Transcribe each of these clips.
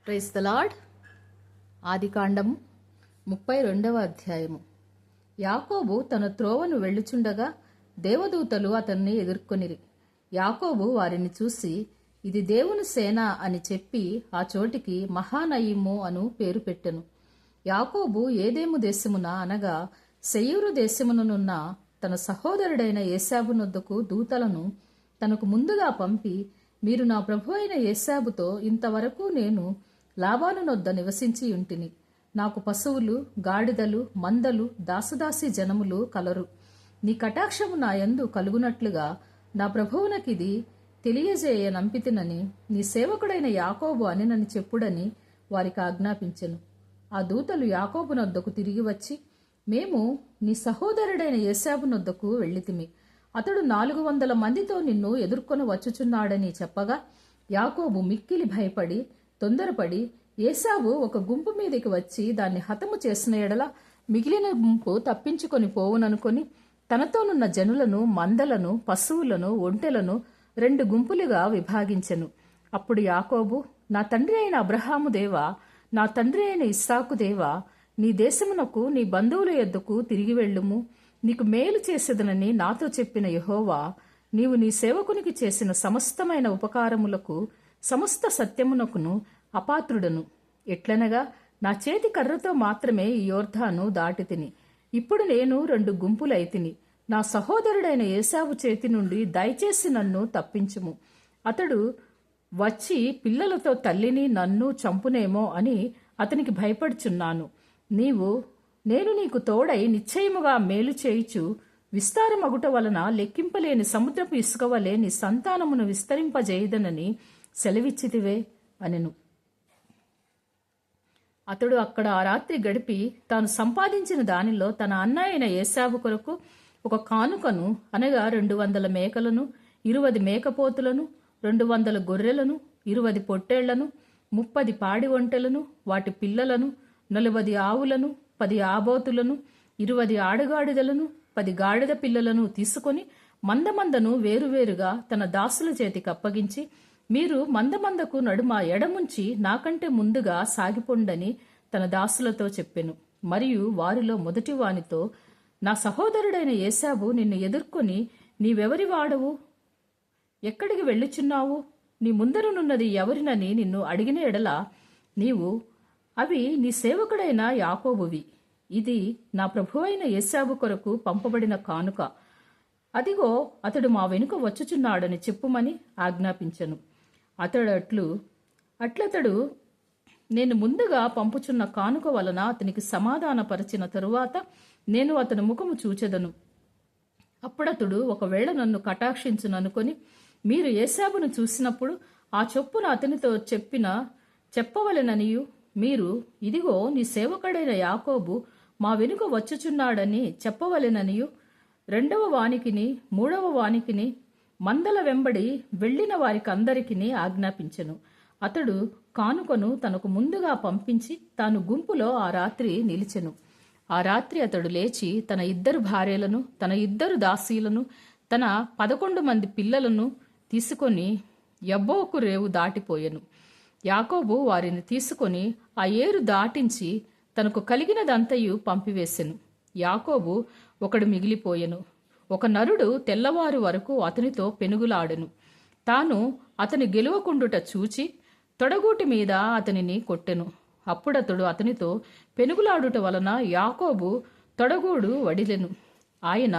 Praise the lord. ఆదికాండము 32వ అధ్యాయము. యాకోబు తన త్రోవను వెళ్ళుచుండగా దేవదూతలు అతన్ని ఎదుర్కొనిరి. యాకోబు వారిని చూసి, ఇది దేవుని సేన అని చెప్పి ఆ చోటికి మహానయీము అను పేరు పెట్టెను. యాకోబు ఏదేము దేశమున అనగా శెయీరు దేశముననున్న తన సహోదరుడైన ఏశావునొద్దకు దూతలను తనకు ముందుగా పంపి, మీరు నా ప్రభు అయిన ఏశావుతో ఇంతవరకు నేను లాబానునొద్ద నివసించి ఉంటిని. నాకు పశువులు, గాడిదలు, మందలు, దాసదాసి జనములు కలరు. నీ కటాక్షము నా యందు కలుగునట్లుగా నా ప్రభువునకిది తెలియజేయ నంపితినని నీ సేవకుడైన యాకోబు అనినని చెప్పుడని వారికి ఆజ్ఞాపించెను. ఆ దూతలు యాకోబునొద్దకు తిరిగి వచ్చి, మేము నీ సహోదరుడైన ఏశావునొద్దకు వెళ్ళితిమి. అతడు 400 మందితో నిన్ను ఎదుర్కొని వచ్చుచున్నాడని చెప్పగా, యాకోబు మిక్కిలి భయపడి తొందరపడి, ఏశావు ఒక గుంపు మీదకి వచ్చి దాన్ని హతము చేసిన ఎడల మిగిలిన గుంపు తప్పించుకొని పోవుననుకొని తనతోనున్న జనులను, మందలను, పశువులను, ఒంటెలను 2 గుంపులుగా విభాగించెను. అప్పుడు యాకోబు, నా తండ్రి అయిన అబ్రహాము దేవా, నా తండ్రి అయిన ఇస్సాకు దేవా, నీ దేశమునకు నీ బంధువుల యొద్దకు తిరిగి వెళ్ళుము. నీకు మేలు చేసేదనని నాతో చెప్పిన యెహోవా, నీవు నీ సేవకునికి చేసిన సమస్తమైన ఉపకారములకు సమస్త సత్యమునకును అపాత్రుడను. ఎట్లనగా నా చేతి కర్రతో మాత్రమే ఈ యోర్ధాను దాటి తిని, ఇప్పుడు నేను 2 గుంపులైతిని. నా సహోదరుడైన ఏశావు చేతి నుండి దయచేసి నన్ను తప్పించుము. అతడు వచ్చి పిల్లలతో తల్లిని నన్ను చంపునేమో అని అతనికి భయపడుచున్నాను. నేను నీకు తోడై నిశ్చయముగా మేలు చేయుచు విస్తారమగుట వలన లెక్కింపలేని సముద్రపు ఇసుక వలె నీ సంతానమును విస్తరింపజేయదనని సెలవిచ్చితివే అనెను. అతడు అక్కడ ఆ రాత్రి గడిపి తాను సంపాదించిన దానిలో తన అన్న అయిన ఏశావు కొరకు ఒక కానుకను అనగా 200 మేకలను, 20 మేకపోతులను, 200 గొర్రెలను, 20 పొట్టేళ్లను, 30 పాడి ఒంటెలను, వాటి పిల్లలను, 40 ఆవులను, 10 ఆబోతులను, 20 ఆడగాడిదలను, 10 గాడిద పిల్లలను తీసుకొని మందను వేరువేరుగా తన దాసుల చేతికి అప్పగించి, మీరు మందకు నడుమ ఎడముంచి నాకంటే ముందుగా సాగిపోండని తన దాసులతో చెప్పెను. మరియు వారిలో మొదటి వానితో, నా సహోదరుడైన ఏశావు నిన్ను ఎదుర్కొని, నీవెవరి వాడవు, ఎక్కడికి వెళ్ళుచున్నావు, నీ ముందరనున్నది ఎవరినని నిన్ను అడిగిన ఎడల నీవు, అవి నీ సేవకుడైన యాకోబువి, ఇది నా ప్రభువైన ఏశావు కొరకు పంపబడిన కానుక, అదిగో అతడు మా వెనుక వచ్చుచున్నాడని చెప్పుమని ఆజ్ఞాపించెను. అట్లతడు నేను ముందుగా పంపుచున్న కానుక వలన అతనికి సమాధానపరిచిన తరువాత నేను అతని ముఖము చూచెదను. అప్పుడతడు ఒకవేళ నన్ను కటాక్షించుననుకొని మీరు ఏశావును చూసినప్పుడు ఆ చొప్పున అతనితో చెప్పవలెననియు, మీరు, ఇదిగో నీ సేవకుడైన యాకోబు మా వెనుక వచ్చుచున్నాడని చెప్పవలెననియు 2వ వానికిని 3వ వానికిని మందల వెంబడి వెళ్లిన వారికందరికిని ఆజ్ఞాపించెను. అతడు కానుకను తనకు ముందుగా పంపించి తాను గుంపులో ఆ రాత్రి నిలిచెను. ఆ రాత్రి అతడు లేచి తన 2 భార్యలను, తన 2 దాసీలను, తన 11 మంది పిల్లలను తీసుకొని యబ్బోకు రేవు దాటిపోయెను. యాకోబు వారిని తీసుకొని ఆ ఏరు దాటించి తనకు కలిగినదంతయు పంపివేసెను. యాకోబు ఒకడు మిగిలిపోయెను. ఒక నరుడు తెల్లవారు వరకు అతనితో పెనుగులాడెను. తాను అతని గెలువకుండుట చూచి తొడగూటి మీద అతనిని కొట్టెను. అప్పుడతడు అతనితో పెనుగులాడుట వలన యాకోబు తొడగూడు వడిలెను. ఆయన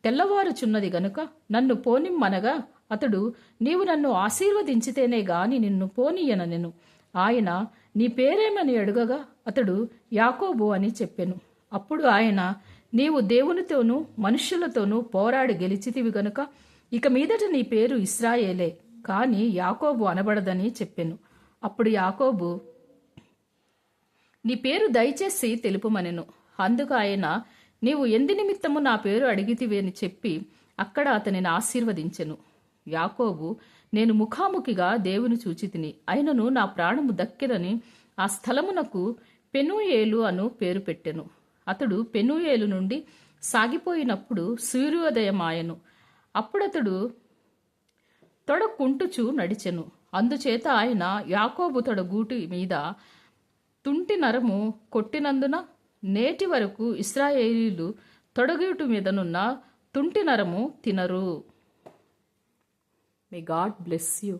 తెల్లవారుచున్నది గనుక నన్ను పోనిమ్మనగా అతడు, నీవు నన్ను ఆశీర్వదించితేనే గాని నిన్ను పోనీయనెను. ఆయన, నీ పేరేమని అడుగగా అతడు యాకోబు అని చెప్పెను. అప్పుడు ఆయన, నీవు దేవునితోనూ మనుష్యులతోనూ పోరాడి గెలిచితివి గనుక ఇక మీదట నీ పేరు ఇశ్రాయేలే కాని యాకోబు అనబడదని చెప్పెను. అప్పుడు యాకోబు, నీ పేరు దయచేసి తెలుపుమనెను. అందుకు ఆయన, నీవు ఎందు నిమిత్తము నా పేరు అడిగితివి అని చెప్పి అక్కడ అతనిని ఆశీర్వదించెను. యాకోబు, నేను ముఖాముఖిగా దేవుని చూచితిని, అయినను నా ప్రాణము దక్కెదని ఆ స్థలమునకు పెనూయేలు అను పేరు పెట్టెను. అతడు పెనూయేలు నుండి సాగిపోయినప్పుడు సూర్యోదయమాయెను. అప్పుడతడు తొడకుంటుచు నడిచెను. అందుచేత ఆయన యాకోబు తొడగూటి మీద తుంటి నరము కొట్టినందున నేటి వరకు ఇశ్రాయేలీలు తొడగూటి మీదనున్న తుంటి నరము తినరు. May God bless you.